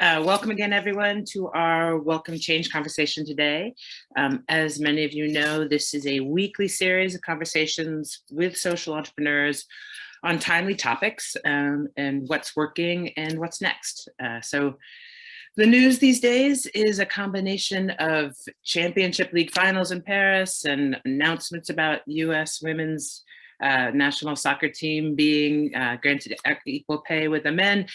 Welcome again, everyone, to our Welcome Change conversation today. As many of you know, this is a weekly series of conversations with social entrepreneurs on timely topics and what's working and what's next. So the news these days is a combination of Championship League finals in Paris and announcements about US women's national soccer team being granted equal pay with the men.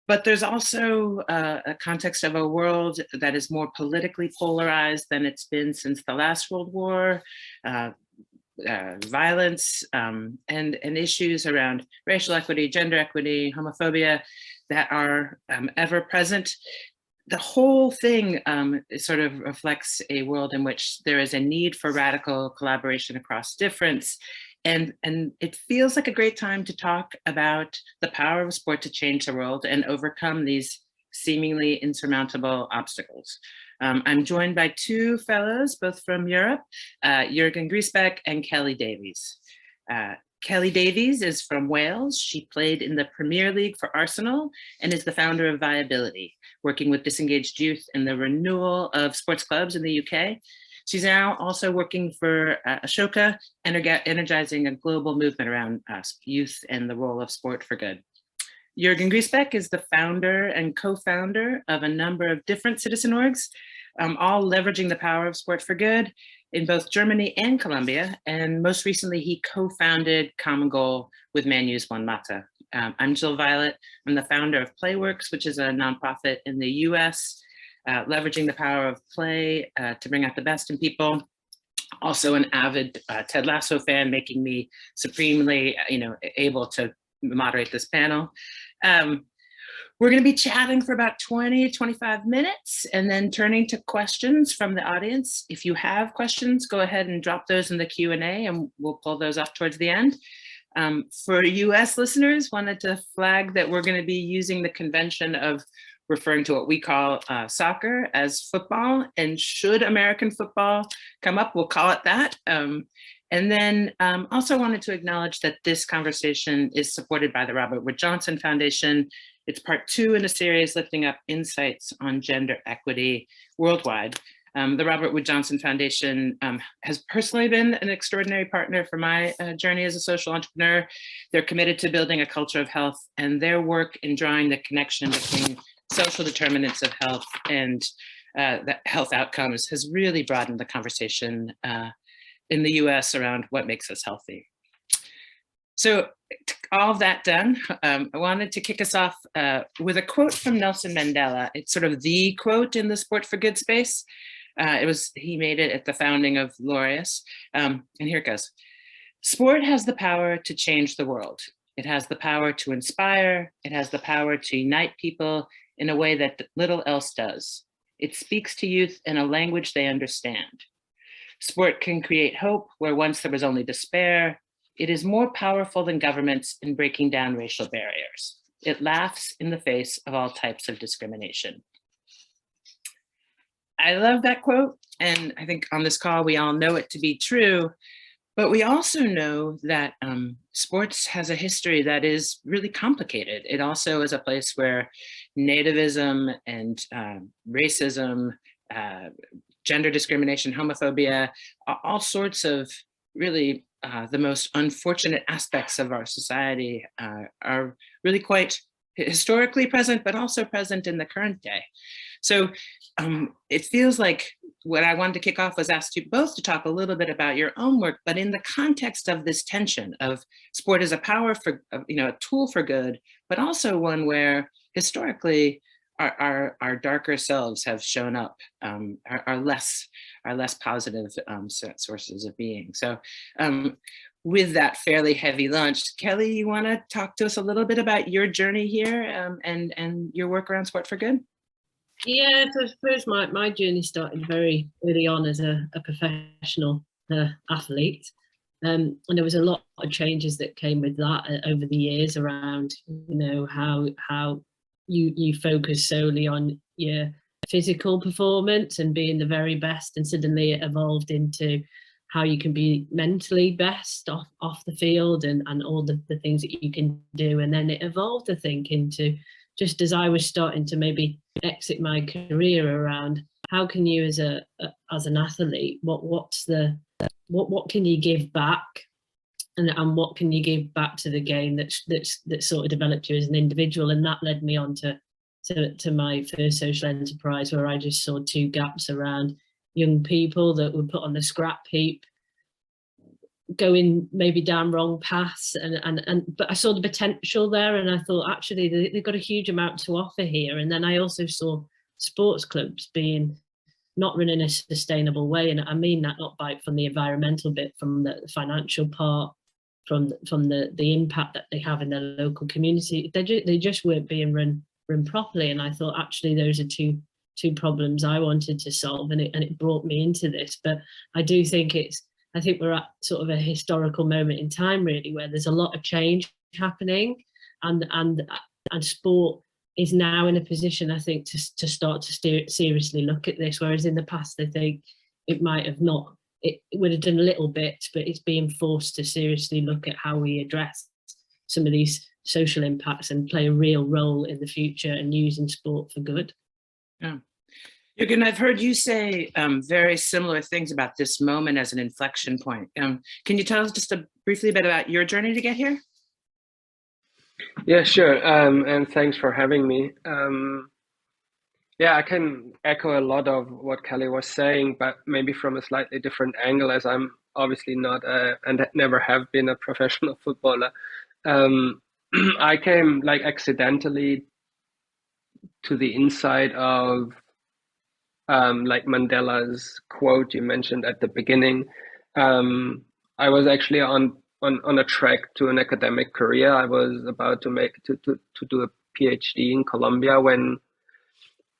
But there's also a context of a world that is more politically polarized than it's been since the last World War, violence and issues around racial equity, gender equity, homophobia that are ever present. The whole thing sort of reflects a world in which there is a need for radical collaboration across difference. And it feels like a great time to talk about the power of sport to change the world and overcome these seemingly insurmountable obstacles. I'm joined by two fellows, both from Europe, Jürgen Griesbeck and Kelly Davies. Kelly Davies is from Wales. She played in the Premier League for Arsenal and is the founder of Viability, working with disengaged youth in the renewal of sports clubs in the UK. She's now also working for Ashoka, energizing a global movement around youth and the role of sport for good. Jürgen Griesbeck is the founder and co-founder of a number of different citizen orgs, all leveraging the power of sport for good in both Germany and Colombia. And most recently, he co-founded Common Goal with Man U's One Mata. I'm Jill Vialet. I'm the founder of Playworks, which is a nonprofit in the US, leveraging the power of play to bring out the best in people. Also an avid Ted Lasso fan, making me supremely able to moderate this panel. We're going to be chatting for about 20-25 minutes and then turning to questions from the audience. If you have questions, go ahead and drop those in the Q&A and we'll pull those off towards the end. For US listeners, wanted to flag that we're going to be using the convention of referring to what we call soccer as football, and should American football come up, we'll call it that. And then also wanted to acknowledge that this conversation is supported by the Robert Wood Johnson Foundation. It's part 2 in a series lifting up insights on gender equity worldwide. The Robert Wood Johnson Foundation has personally been an extraordinary partner for my journey as a social entrepreneur. They're committed to building a culture of health, and their work in drawing the connection between social determinants of health and the health outcomes has really broadened the conversation in the US around what makes us healthy. So all of that done, I wanted to kick us off with a quote from Nelson Mandela. It's sort of the quote in the sport for good space. He made it at the founding of Laureus. And here it goes. Sport has the power to change the world. It has the power to inspire. It has the power to unite people in a way that little else does. It speaks to youth in a language they understand. Sport can create hope where once there was only despair. It is more powerful than governments in breaking down racial barriers. It laughs in the face of all types of discrimination. I love that quote, and I think on this call we all know it to be true. But we also know that sports has a history that is really complicated. It also is a place where nativism and racism, gender discrimination, homophobia, all sorts of really the most unfortunate aspects of our society are really quite historically present, but also present in the current day. So it feels like what I wanted to kick off was ask you both to talk a little bit about your own work, but in the context of this tension of sport as a power for, a tool for good, but also one where historically our darker selves have shown up, are less positive sources of being. So with that fairly heavy launch, Kelly, you want to talk to us a little bit about your journey here and your work around sport for good? Yeah, so I suppose my journey started very early on as a professional athlete. And there was a lot of changes that came with that over the years around, how you focus solely on your physical performance and being the very best, and suddenly it evolved into how you can be mentally best off the field and all the things that you can do. And then it evolved, I think, into just as I was starting to maybe exit my career around how can you as an athlete, what can you give back, and what can you give back to the game that sort of developed you as an individual. And that led me on to my first social enterprise, where I just saw two gaps around young people that were put on the scrap heap, going maybe down wrong paths, but I saw the potential there, and I thought actually they've got a huge amount to offer here. And then I also saw sports clubs being not run in a sustainable way, and I mean that not from the environmental bit, from the financial part, from the impact that they have in their local community. They just weren't being run properly, and I thought actually those are two problems I wanted to solve, and it brought me into this. But I do think I think we're at sort of a historical moment in time, really, where there's a lot of change happening, and sport is now in a position, I think, to start to seriously look at this. Whereas in the past, I think it might have not. It would have done a little bit, but it's being forced to seriously look at how we address some of these social impacts and play a real role in the future and using sport for good. Yeah. Jürgen, I've heard you say very similar things about this moment as an inflection point. Can you tell us just briefly a bit about your journey to get here? Yeah, sure. And thanks for having me. Yeah, I can echo a lot of what Kelly was saying, but maybe from a slightly different angle, as I'm obviously not and never have been a professional footballer. I came like accidentally to the insight of like Mandela's quote you mentioned at the beginning. I was actually on a track to an academic career. I was about to do a PhD in Colombia when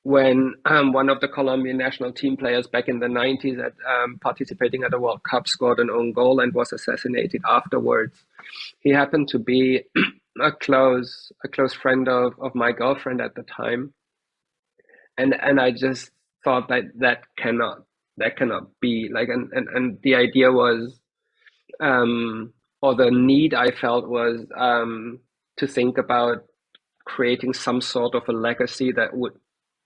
one of the Colombian national team players back in the 90s at participating at the World Cup scored an own goal and was assassinated afterwards. He happened to be a close friend of my girlfriend at the time, and I just thought that cannot be like, and the idea was or the need I felt was to think about creating some sort of a legacy that would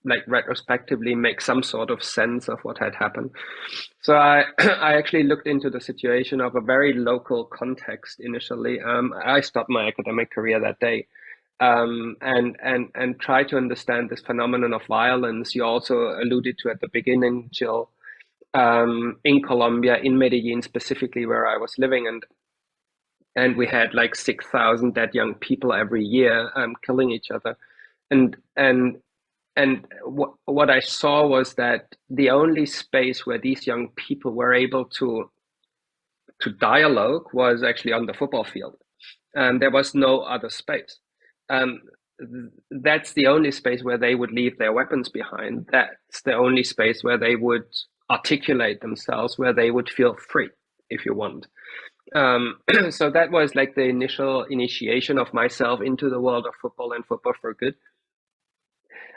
like retrospectively make some sort of sense of what had happened. So I I actually looked into the situation of a very local context initially. I stopped my academic career that day, and try to understand this phenomenon of violence you also alluded to at the beginning, Jill, in Colombia, in Medellin specifically, where I was living, and we had like 6,000 dead young people every year killing each other, and what I saw was that the only space where these young people were able to dialogue was actually on the football field, and there was no other space. Um, that's the only space where they would leave their weapons behind. That's the only space where they would articulate themselves, where they would feel free, if you want. So that was like the initial initiation of myself into the world of football and football for good.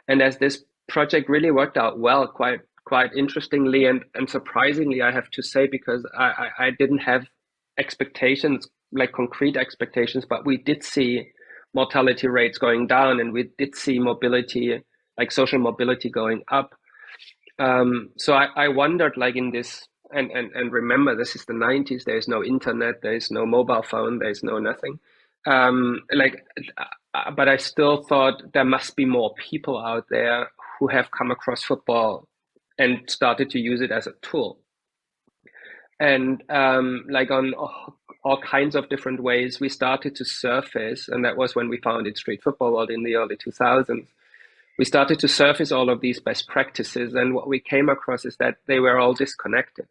And as this project really worked out well, quite interestingly and surprisingly, I have to say, because I didn't have expectations, like concrete expectations, but we did see mortality rates going down, and we did see mobility, like social mobility, going up. So I wondered, like in this, and remember, this is the 90s. There is no internet, there is no mobile phone, there is no nothing. But I still thought there must be more people out there who have come across football and started to use it as a tool. And like on all kinds of different ways, we started to surface, and that was when we founded Street Football World in the early 2000s. We started to surface all of these best practices, and what we came across is that they were all disconnected.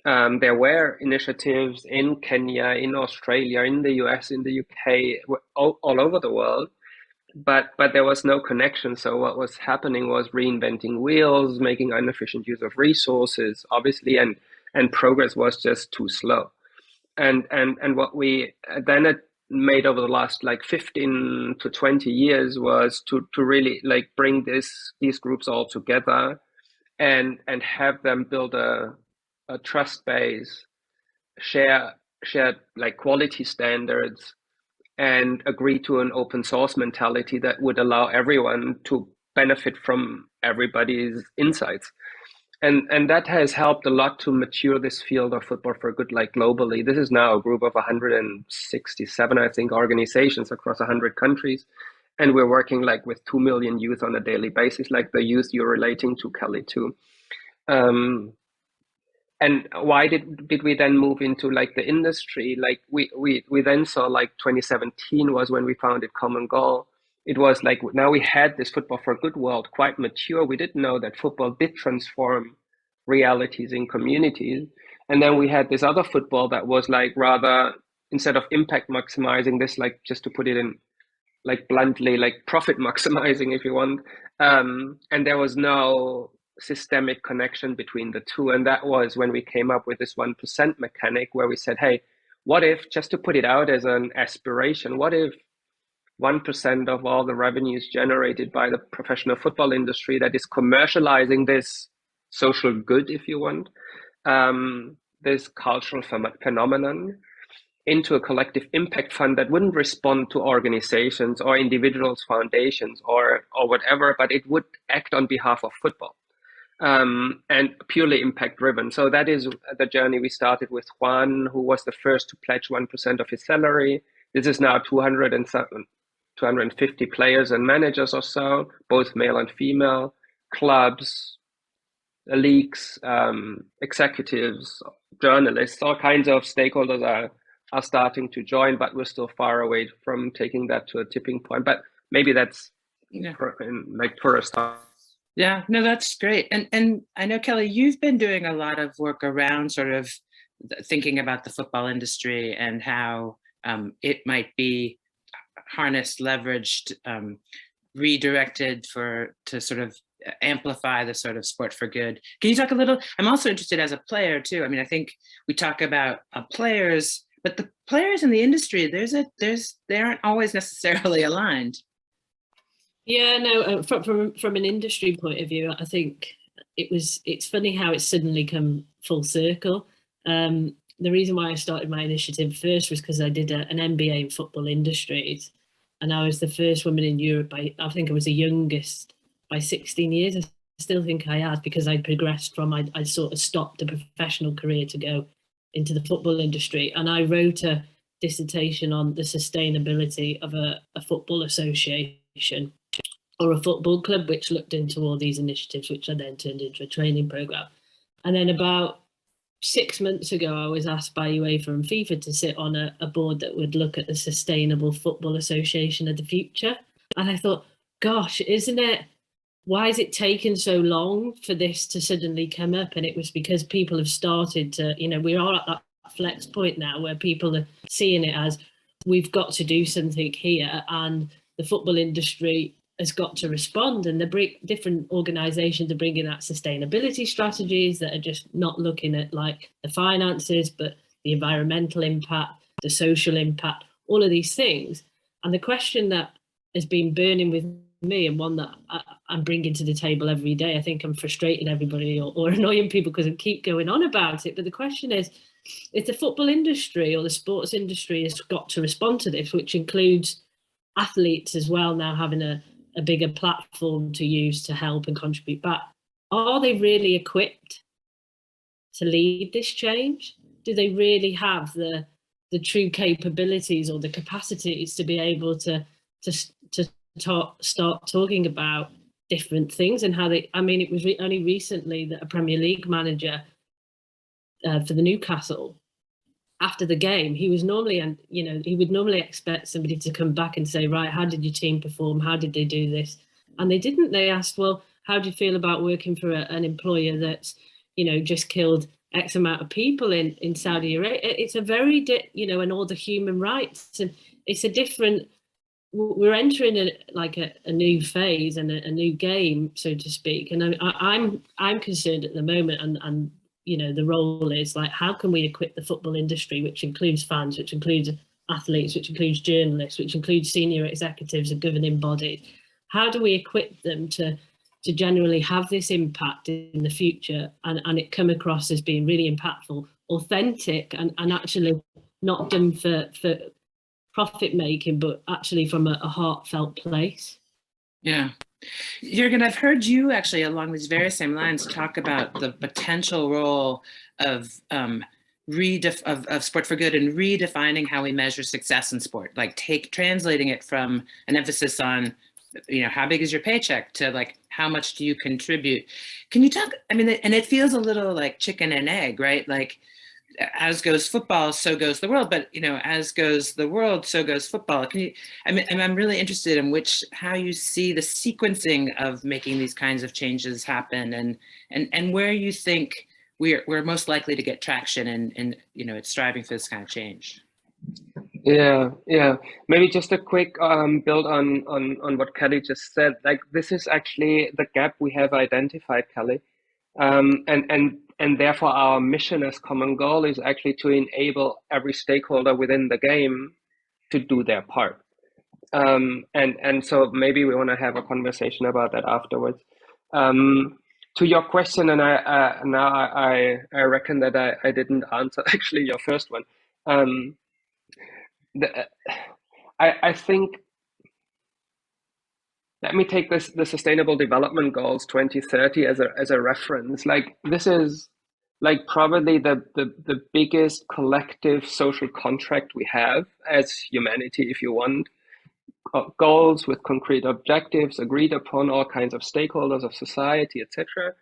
There were initiatives in Kenya, in Australia, in the US, in the UK, all over the world, but there was no connection. So what was happening was reinventing wheels, making inefficient use of resources, obviously, and progress was just too slow. And what we then made over the last like 15 to 20 years was to really like bring these groups all together and have them build a trust base, share like quality standards, and agree to an open source mentality that would allow everyone to benefit from everybody's insights. And that has helped a lot to mature this field of football for good, like globally. This is now a group of 167, I think, organizations across 100 countries. And we're working like with 2 million youth on a daily basis, like the youth you're relating to, Kelly, too. And why did we then move into like the industry? Like we then saw like 2017 was when we founded Common Goal. It was like now we had this football for good world quite mature. We didn't know that football did transform realities in communities. And then we had this other football that was like rather, instead of impact maximizing this, like just to put it in like bluntly, like profit maximizing if you want. And there was no systemic connection between the two. And that was when we came up with this 1% mechanic where we said, hey, what if, just to put it out as an aspiration, what if 1% of all the revenues generated by the professional football industry that is commercializing this social good, if you want, this cultural phenomenon into a collective impact fund that wouldn't respond to organizations or individuals, foundations or whatever, but it would act on behalf of football. And purely impact driven. So that is the journey we started with Juan, who was the first to pledge 1% of his salary. This is now 250 players and managers or so, both male and female, clubs, leagues, executives, journalists, all kinds of stakeholders are starting to join, but we're still far away from taking that to a tipping point. But maybe that's for a start. Yeah, no, that's great. And I know, Kelly, you've been doing a lot of work around sort of thinking about the football industry and how it might be harnessed, leveraged, redirected to sort of amplify the sort of sport for good. Can you talk a little? I'm also interested as a player too. I mean, I think we talk about players, but the players in the industry, they aren't always necessarily aligned. Yeah, no, from an industry point of view, I think it's funny how it's suddenly come full circle. The reason why I started my initiative first was because I did an MBA in football industries, and I was the first woman in Europe. I think I was the youngest by 16 years. I still think I had, because I progressed from, I sort of stopped a professional career to go into the football industry. And I wrote a dissertation on the sustainability of a football association or a football club, which looked into all these initiatives, which I then turned into a training program. And then about 6 months ago, I was asked by UEFA and FIFA to sit on a board that would look at the Sustainable Football Association of the future. And I thought, gosh, why has it taken so long for this to suddenly come up? And it was because people have started to, we are at that flex point now where people are seeing it as, we've got to do something here, and the football industry has got to respond, and the different organizations are bringing out sustainability strategies that are just not looking at like the finances, but the environmental impact, the social impact, all of these things. And the question that has been burning with me, and one that I'm bringing to the table every day, I think I'm frustrating everybody or annoying people because I keep going on about it, but the question is, if the football industry or the sports industry has got to respond to this, which includes athletes as well now having a bigger platform to use to help and contribute back, are they really equipped to lead this change? Do they really have the true capabilities or the capacities to be able to start talking about different things and how they, it was only recently that a Premier League manager for the Newcastle, after the game, he would normally expect somebody to come back and say, right, how did your team perform? How did they do this? And they didn't. They asked, well, how do you feel about working for an employer that's, just killed X amount of people in Saudi Arabia? It's a very, and all the human rights. And it's a different, we're entering a new phase and a new game, so to speak. And I'm concerned at the moment, and the role is like, how can we equip the football industry, which includes fans, which includes athletes, which includes journalists, which includes senior executives and governing bodies? How do we equip them to generally have this impact in the future and it come across as being really impactful, authentic, and actually not done for profit making, but actually from a heartfelt place? Yeah, Jürgen, I've heard you actually along these very same lines talk about the potential role of of sport for good and redefining how we measure success in sport, like translating it from an emphasis on, you know, how big is your paycheck to like, how much do you contribute? Can you talk, I mean, and it feels a little like chicken and egg, right? Like, as goes football, so goes the world. But, you know, as goes the world, so goes football. Can you, I mean, I'm really interested in how you see the sequencing of making these kinds of changes happen, and where you think we're most likely to get traction and you know, it's striving for this kind of change. Yeah, yeah. Maybe just a quick build on what Kelly just said. Like, this is actually the gap we have identified, Kelly. And therefore our mission as common goal is actually to enable every stakeholder within the game to do their part. And so maybe we want to have a conversation about that afterwards. To your question, and I reckon that I didn't answer actually your first one. I think, let me take the Sustainable Development Goals 2030 as a reference. Like, this is like probably the biggest collective social contract we have as humanity, if you want. Goals with concrete objectives agreed upon all kinds of stakeholders of society, etc.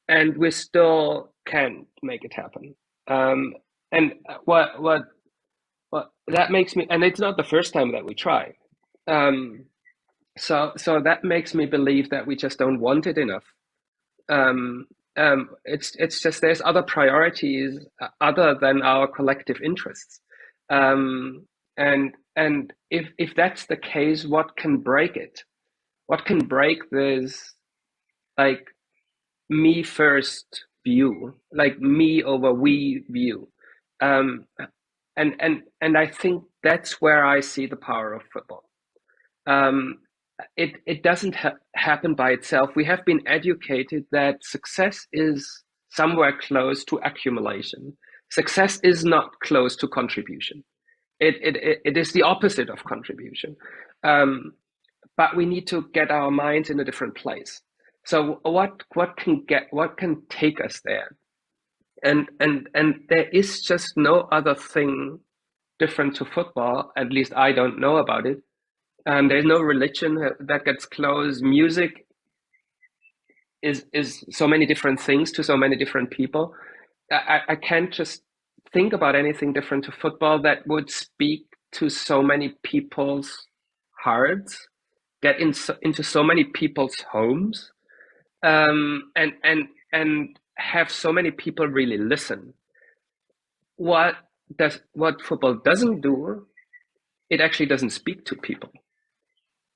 And we still can't make it happen. And what that makes me, and it's not the first time that we try. So that makes me believe that we just don't want it enough. It's just there's other priorities other than our collective interests. And if that's the case, what can break it? What can break this, like, me first view, like me over we view? And I think that's where I see the power of football. It doesn't happen by itself. We have been educated that success is somewhere close to accumulation. Success is not close to contribution. It is the opposite of contribution. But we need to get our minds in a different place. So what can take us there? And there is just no other thing different to football. At least I don't know about it. There's no religion that gets close. Music is so many different things to so many different people. I can't just think about anything different to football that would speak to so many people's hearts, get into so many people's homes, and have so many people really listen. What football doesn't do, it actually doesn't speak to people.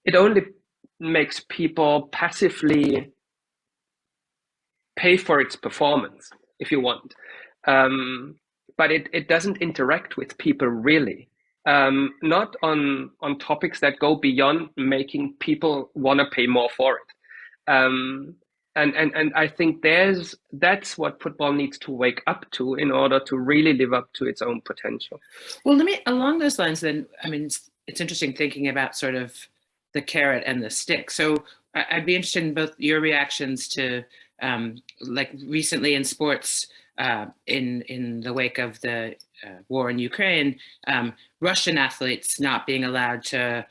It only makes people passively pay for its performance, if you want. But it doesn't interact with people really. Not on topics that go beyond making people want to pay more for it. And I think that's what football needs to wake up to in order to really live up to its own potential. Well, along those lines then, I mean, it's interesting thinking about sort of the carrot and the stick. So I'd be interested in both your reactions to like recently in sports, in the wake of the war in Ukraine, Russian athletes not being allowed to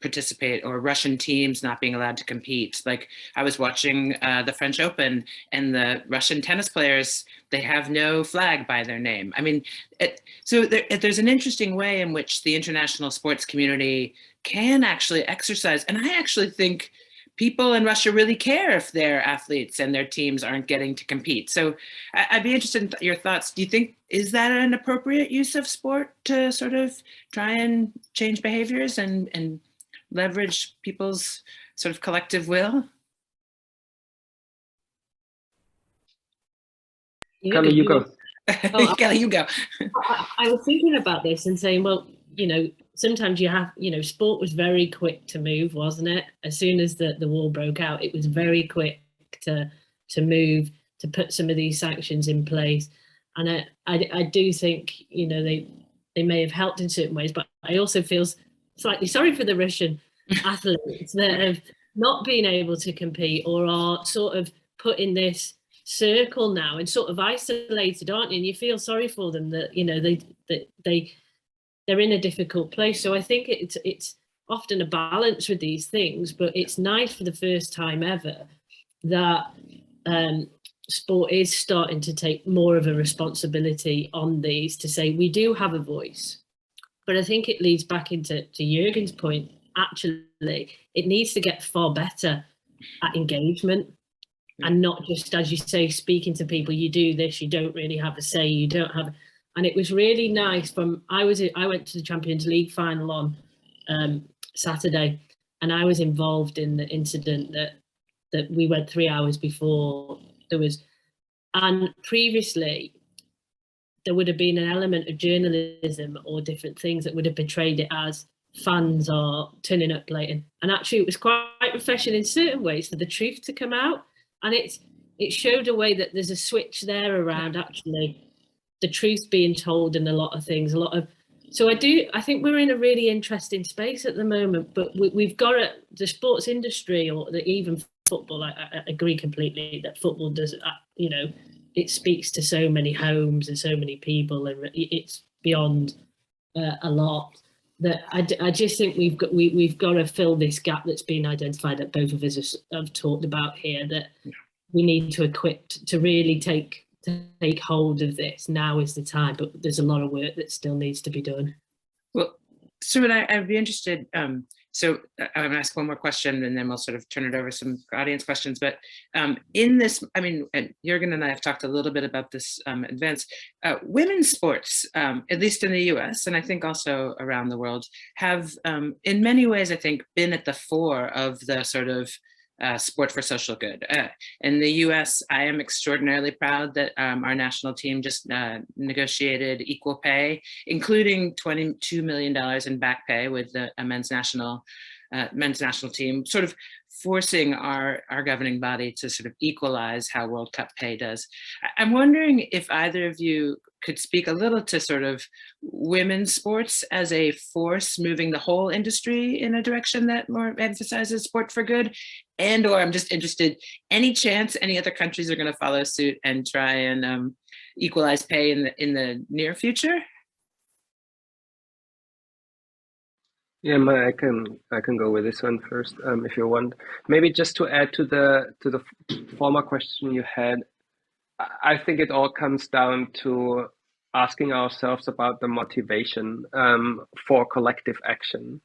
participate, or Russian teams not being allowed to compete. Like, I was watching the French Open, and the Russian tennis players, they have no flag by their name. I mean, so there's an interesting way in which the international sports community can actually exercise. And I actually think people in Russia really care if their athletes and their teams aren't getting to compete. So I'd be interested in your thoughts. Do you think, is that an appropriate use of sport to sort of try and change behaviors and leverage people's sort of collective will? Kelly, you go. Kelly, you go. I was thinking about this and saying, well, you know, sometimes you have, you know, sport was very quick to move, wasn't it? As soon as the war broke out, it was very quick to move, to put some of these sanctions in place. And I do think, you know, they may have helped in certain ways, but I also feel slightly sorry for the Russian athletes that not being able to compete, or are sort of put in this circle now and sort of isolated, aren't you? And you feel sorry for them that, you know, they're in a difficult place. So I think it's often a balance with these things, but it's nice for the first time ever that sport is starting to take more of a responsibility on these, to say we do have a voice. But I think it leads back into Jurgen's point. Actually, it needs to get far better at engagement, and not just, as you say, speaking to people. You do this, you don't really have a say. You don't have. And it was really nice. I went to the Champions League final on Saturday, and I was involved in the incident that we went 3 hours before there was. And previously, there would have been an element of journalism or different things that would have portrayed it as fans are turning up late. And actually, it was quite refreshing in certain ways for the truth to come out. And it showed a way that there's a switch there around actually the truth being told in a lot of things, so I think we're in a really interesting space at the moment, but we've got the sports industry, or even football. I agree completely that football does, you know, it speaks to so many homes and so many people, and it's beyond a lot. That I just think we've got to fill this gap that's been identified, that both of us have talked about here, that we need to equip to really take hold of this. Now is the time, but there's a lot of work that still needs to be done. Well, Stuart, I'd be interested. So I'm going to ask one more question, and then we'll sort of turn it over to some audience questions. But in this, I mean, and Jurgen and I have talked a little bit about this advance. Women's sports, at least in the US, and I think also around the world, have in many ways, I think, been at the fore of the sort of sport for social good. In the US, I am extraordinarily proud that our national team just negotiated equal pay, including $22 million in back pay with the men's national team, sort of forcing our governing body to sort of equalize how World Cup pay does. I'm wondering if either of you could speak a little to sort of women's sports as a force moving the whole industry in a direction that more emphasizes sport for good, or I'm just interested, any chance any other countries are going to follow suit and try and equalize pay in the near future? Yeah, I can go with this one first, if you want. Maybe just to add to the former question you had, I think it all comes down to asking ourselves about the motivation for collective action.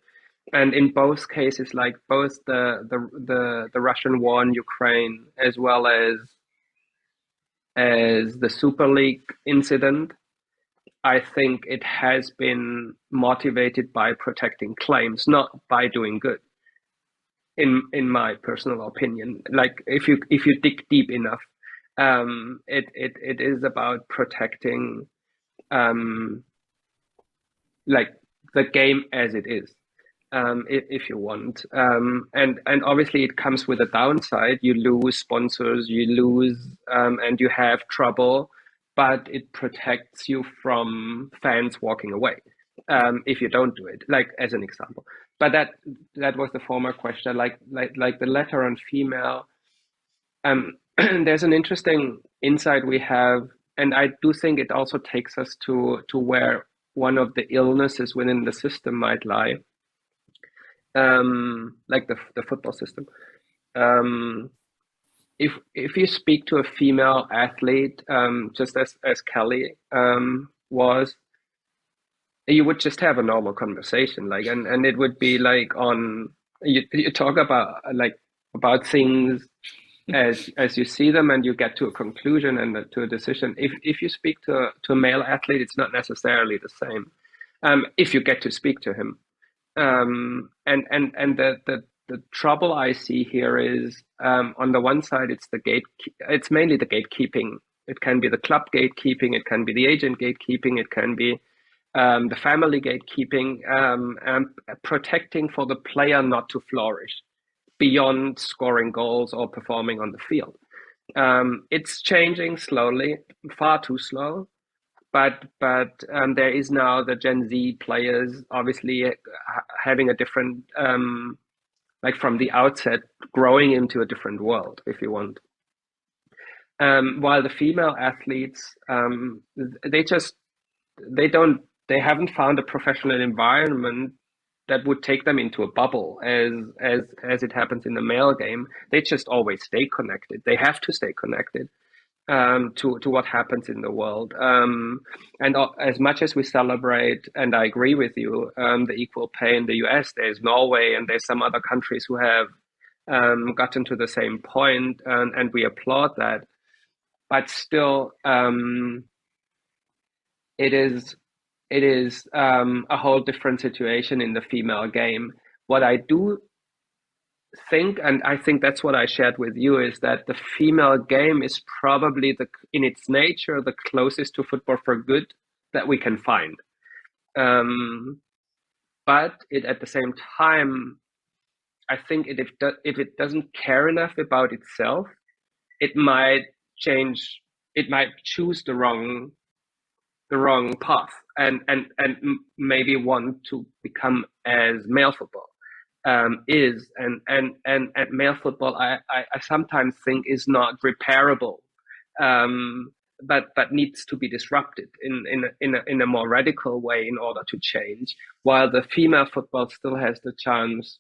And in both cases, like both the Russian war in Ukraine as well as the Super League incident, I think it has been motivated by protecting claims, not by doing good. In my personal opinion, like if you dig deep enough, it is about protecting like the game as it is, if you want, and obviously it comes with a downside. You lose sponsors, you lose, and you have trouble, but it protects you from fans walking away if you don't do it, like as an example. But that was the former question, like the latter on female. There's an interesting insight we have, and I do think it also takes us to where one of the illnesses within the system might lie, like the football system. If you speak to a female athlete, just as Kelly was, you would just have a normal conversation, like, and it would be like you talk about things as you see them, and you get to a conclusion and to a decision. If you speak to a male athlete, it's not necessarily the same. If you get to speak to him, and the trouble I see here is, on the one side, it's mainly the gatekeeping. It can be the club gatekeeping, it can be the agent gatekeeping, it can be the family gatekeeping, protecting for the player not to flourish beyond scoring goals or performing on the field. It's changing slowly, far too slow, but there is now the Gen Z players obviously having a different like from the outset, growing into a different world, if you want. While the female athletes, they haven't found a professional environment that would take them into a bubble as it happens in the male game. They just always stay connected. They have to stay connected to what happens in the world. And as much as we celebrate, and I agree with you, the equal pay in the US, there's Norway and there's some other countries who have gotten to the same point, and we applaud that. But still, it is a whole different situation in the female game. What I do think, and I think that's what I shared with you, is that the female game is probably in its nature the closest to football for good that we can find. But at the same time, I think if it doesn't care enough about itself, it might choose the wrong path and maybe want to become as male football is, and male football I sometimes think is not repairable, but needs to be disrupted in a more radical way in order to change, while the female football still has the chance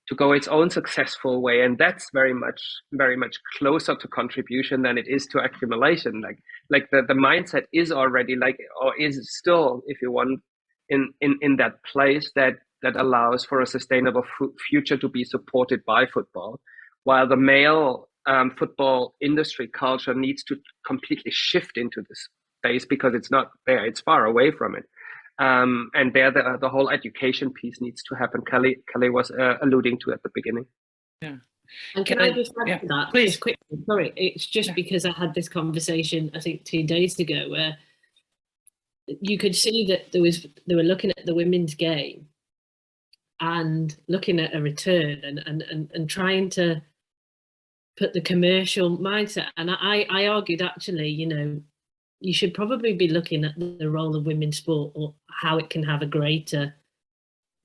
to go its own successful way, and that's very much closer to contribution than it is to accumulation. Like the mindset is already or is still, if you want, in that place that allows for a sustainable future to be supported by football, while the male football industry culture needs to completely shift into this space because it's not there; it's far away from it. And there, the whole education piece needs to happen. Kelly was alluding to at the beginning. Yeah. And can I just add to that, please, quickly? Sorry, it's just because I had this conversation, I think 2 days ago, where you could see that they were looking at the women's game and looking at a return and trying to put the commercial mindset. And I argued, actually, you should probably be looking at the role of women's sport, or how it can have a greater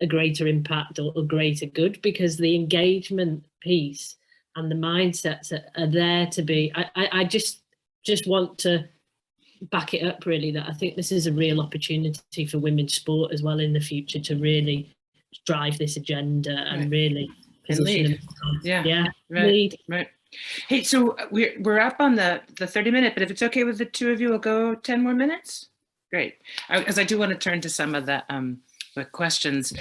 impact or greater good, because the engagement piece and the mindsets are there to be. I just want to back it up, really, that I think this is a real opportunity for women's sport as well in the future to really drive this agenda and really position them. Lead. Right. Hey, so we're up on the 30-minute, but if it's okay with the two of you, we'll go 10 more minutes. Great, because I do want to turn to some of the questions.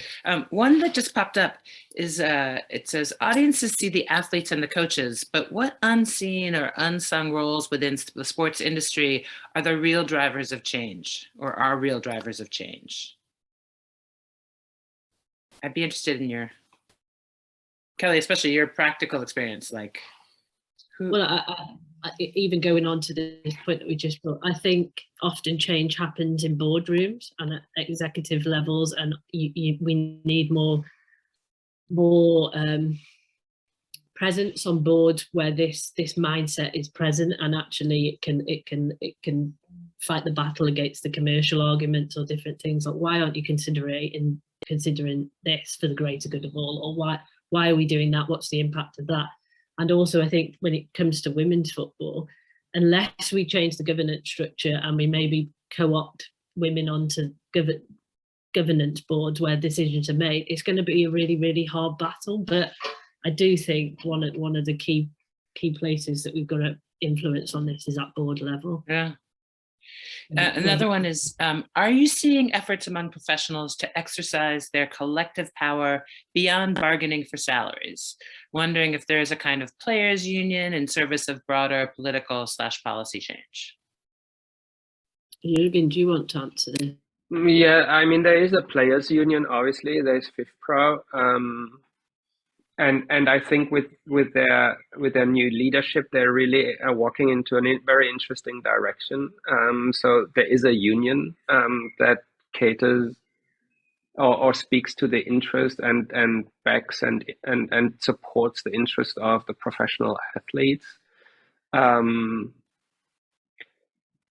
One that just popped up is it says, audiences see the athletes and the coaches, but what unseen or unsung roles within the sports industry are the real drivers of change, or are real drivers of change? I'd be interested in your, Kelly, especially your practical experience, like. Well, I, even going on to this point that we just brought, I think often change happens in boardrooms and at executive levels, and we need more presence on boards where this mindset is present, and actually it can fight the battle against the commercial arguments or different things, like why aren't you considering this for the greater good of all, or why are we doing that? What's the impact of that? And also, I think when it comes to women's football, unless we change the governance structure and we maybe co-opt women onto governance boards where decisions are made, it's going to be a really, really hard battle. But I do think one of the key places that we've got to influence on this is at board level. Yeah. Another one is, are you seeing efforts among professionals to exercise their collective power beyond bargaining for salaries? Wondering if there is a kind of players' union in service of broader political/policy change. Jürgen, do you want to answer this? Yeah, I mean, there is a players' union, obviously. There's FIFPro. And I think with their new leadership, they're really walking into a very interesting direction. So there is a union that caters or speaks to the interest and backs and supports the interest of the professional athletes.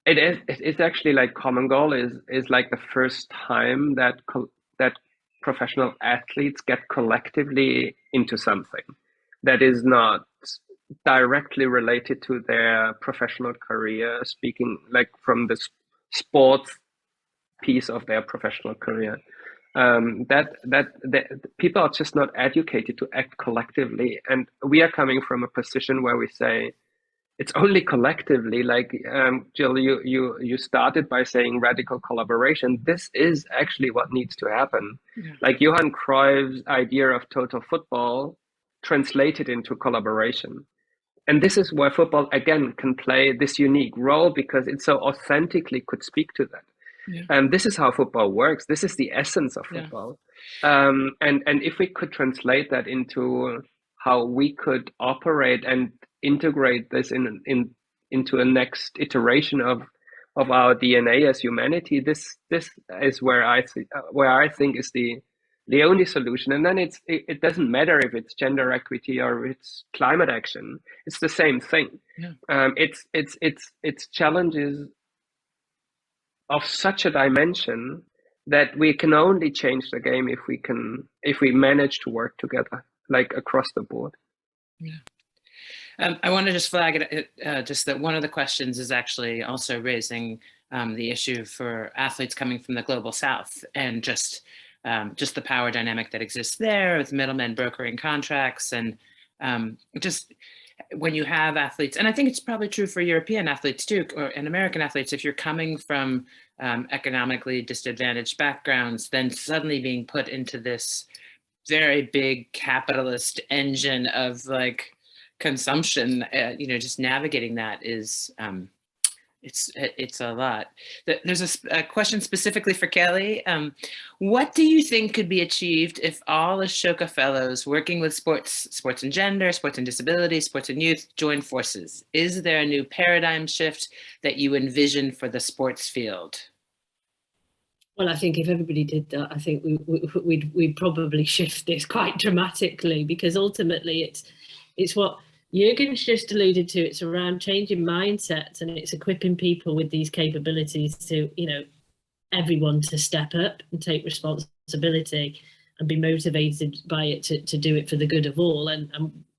It's actually like Common Goal is like the first time that professional athletes get collectively into something that is not directly related to their professional career, speaking like from the sports piece of their professional career. That people are just not educated to act collectively, and we are coming from a position where we say it's only collectively. Like Jill, you started by saying radical collaboration. This is actually what needs to happen. Yeah. Like Johan Cruyff's idea of total football translated into collaboration. And this is where football again can play this unique role because it so authentically could speak to that. Yeah. This is how football works. This is the essence of football. And if we could translate that into how we could operate and integrate this into a next iteration of our DNA as humanity, this is where I think is the only solution. And then it doesn't matter if it's gender equity or it's climate action. It's the same thing. Yeah. It's challenges of such a dimension that we can only change the game if we manage to work together, like across the board. Yeah. I want to just flag it, just that one of the questions is actually also raising the issue for athletes coming from the global South and just the power dynamic that exists there with middlemen brokering contracts and just when you have athletes, and I think it's probably true for European athletes too, and American athletes, if you're coming from economically disadvantaged backgrounds, then suddenly being put into this very big capitalist engine of like consumption, just navigating that is, it's a lot. There's a question specifically for Kelly. What do you think could be achieved if all Ashoka Fellows working with sports and gender, sports and disability, sports and youth join forces? Is there a new paradigm shift that you envision for the sports field? Well, I think if everybody did that, I think we'd probably shift this quite dramatically, because ultimately it's what Jürgen's just alluded to. It's around changing mindsets, and it's equipping people with these capabilities to, everyone to step up and take responsibility and be motivated by it to do it for the good of all. And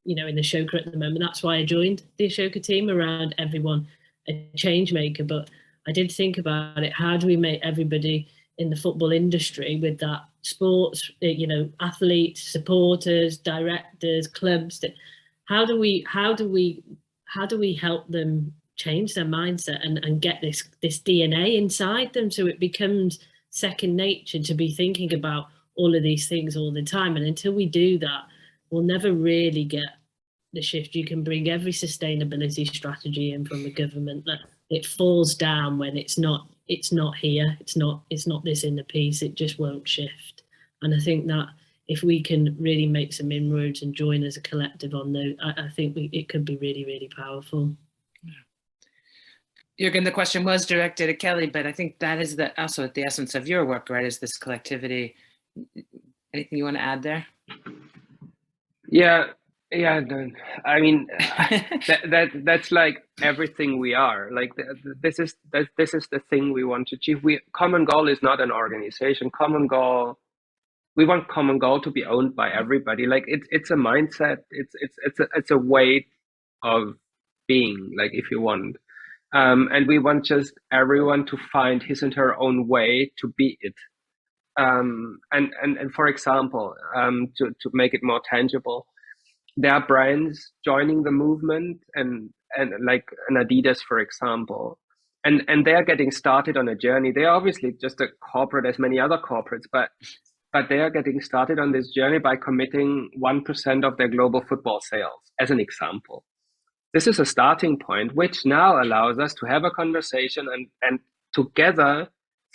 in the Ashoka at the moment, that's why I joined the Ashoka team, around everyone a change maker. But I did think about it. How do we make everybody in the football industry with that sports, athletes, supporters, directors, clubs, how do we help them change their mindset and get this DNA inside them so it becomes second nature to be thinking about all of these things all the time? And until we do that, we'll never really get the shift. You can bring every sustainability strategy in from the government, that it falls down when it's not here, it's not this inner piece, it just won't shift. And I think that if we can really make some inroads and join as a collective on those, I think it could be really, really powerful. Jürgen, the question was directed at Kelly, but I think that is also the essence of your work, right? Is this collectivity. Anything you want to add there? Yeah. I mean, that's like everything we are. Like this is the thing we want to achieve. Common Goal is not an organization. We want Common Goal to be owned by everybody. Like it's a mindset. It's a way of being. Like if you want, and we want just everyone to find his and her own way to be it. And for example, to make it more tangible, there are brands joining the movement and like an Adidas, for example, and they're getting started on a journey. They're obviously just a corporate as many other corporates, but they are getting started on this journey by committing 1% of their global football sales, as an example. This is a starting point, which now allows us to have a conversation and together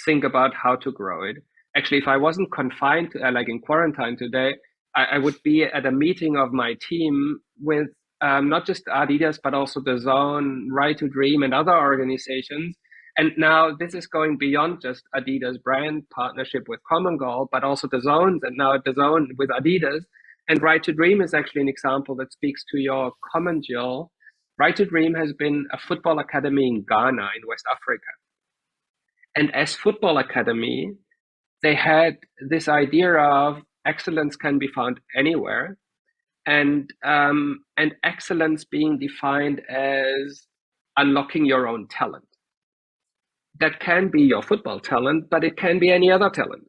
think about how to grow it. Actually, if I wasn't confined to, like in quarantine today, I would be at a meeting of my team with not just Adidas, but also DAZN, Right to Dream, and other organizations. And now this is going beyond just Adidas brand partnership with Common Goal, but also DAZN, and now DAZN with Adidas. And Right to Dream is actually an example that speaks to your comment, Jill. Right to Dream has been a football academy in Ghana, in West Africa. And as football academy, they had this idea of excellence can be found anywhere. and excellence being defined as unlocking your own talent. That can be your football talent, but it can be any other talent.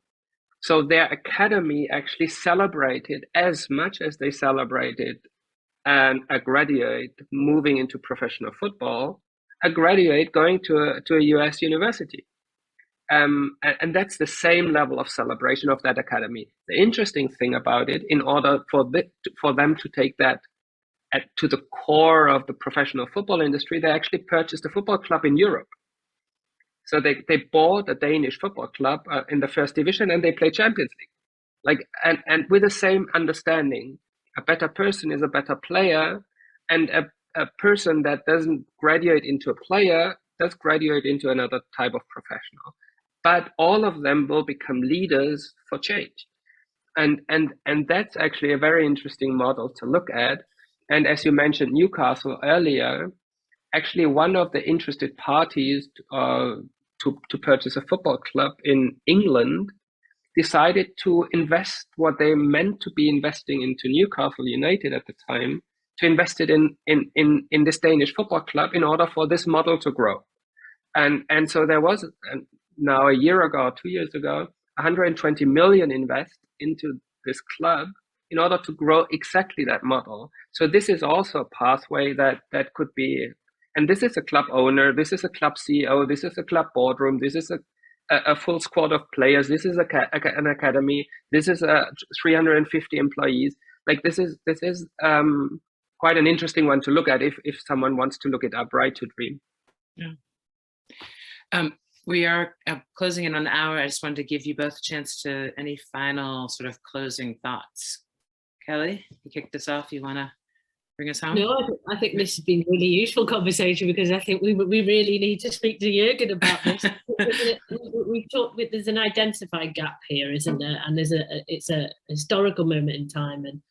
So their academy actually celebrated, as much as they celebrated a graduate moving into professional football, a graduate going to a US university. And that's the same level of celebration of that academy. The interesting thing about it, in order for them to take that to the core of the professional football industry, they actually purchased a football club in Europe. So they bought a Danish football club in the first division, and they play Champions League. Like, and with the same understanding, a better person is a better player, and a person that doesn't graduate into a player does graduate into another type of professional. But all of them will become leaders for change. And that's actually a very interesting model to look at. And as you mentioned Newcastle earlier, actually one of the interested parties to purchase a football club in England decided to invest what they meant to be investing into Newcastle United at the time, to invest it in this Danish football club in order for this model to grow. And so there was, now a year ago, 2 years ago, 120 million invest into this club in order to grow exactly that model. So this is also a pathway that could be, and this is a club owner, this is a club CEO, this is a club boardroom, this is a full squad of players, this is an academy, this is 350 employees. Like this is quite an interesting one to look at if someone wants to look it up, right, to dream. Yeah. We are closing in on an hour. I just wanted to give you both a chance to any final sort of closing thoughts. Kelly, you kicked us off. You want to bring us home? No, I think this has been a really useful conversation, because I think we really need to speak to Jürgen about this. We've talked with, there's an identified gap here, isn't there? And it's a historical moment in time, and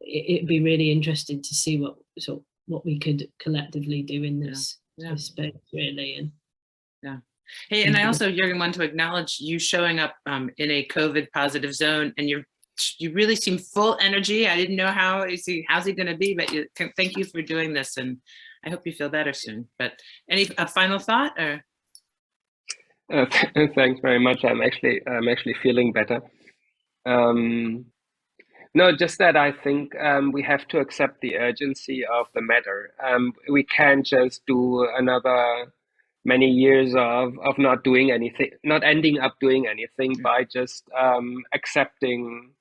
it'd be really interesting to see what we could collectively do in this space, really. And yeah. Hey, and I also, Jürgen, want to acknowledge you showing up in a COVID positive zone, and you really seem full energy. I didn't know how's he going to be, but thank you for doing this, and I hope you feel better soon. But a final thought? Or? Thanks very much. I'm actually feeling better. No, just that I think we have to accept the urgency of the matter. We can't just do another many years of not doing anything, not ending up doing anything by just accepting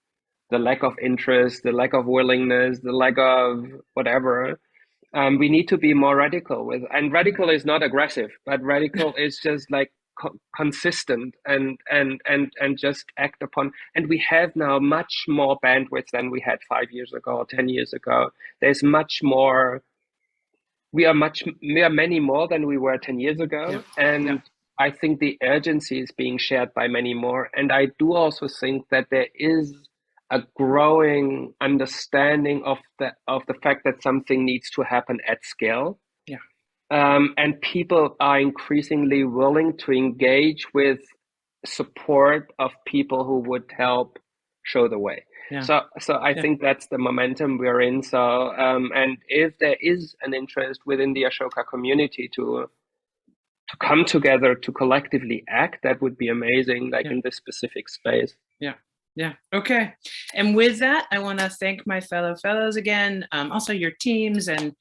the lack of interest, the lack of willingness, the lack of whatever. We need to be more radical and radical is not aggressive, but radical is just like consistent and just act upon. And we have now much more bandwidth than we had 5 years ago or 10 years ago. There's much more. We are many more than we were 10 years ago. And I think the urgency is being shared by many more. And I do also think that there is a growing understanding of the fact that something needs to happen at scale. And people are increasingly willing to engage with support of people who would help show the way. So I think that's the momentum we're in. So and if there is an interest within the Ashoka community to come together to collectively act, that would be amazing, like in this specific space. Yeah. Okay. And with that, I want to thank my fellow fellows again, also your teams and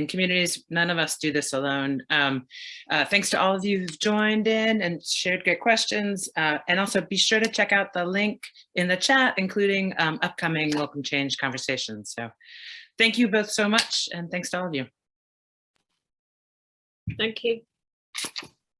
communities. None of us do this alone. Thanks to all of you who've joined in and shared great questions. And also be sure to check out the link in the chat, including upcoming Welcome Change conversations. So thank you both so much. And thanks to all of you. Thank you.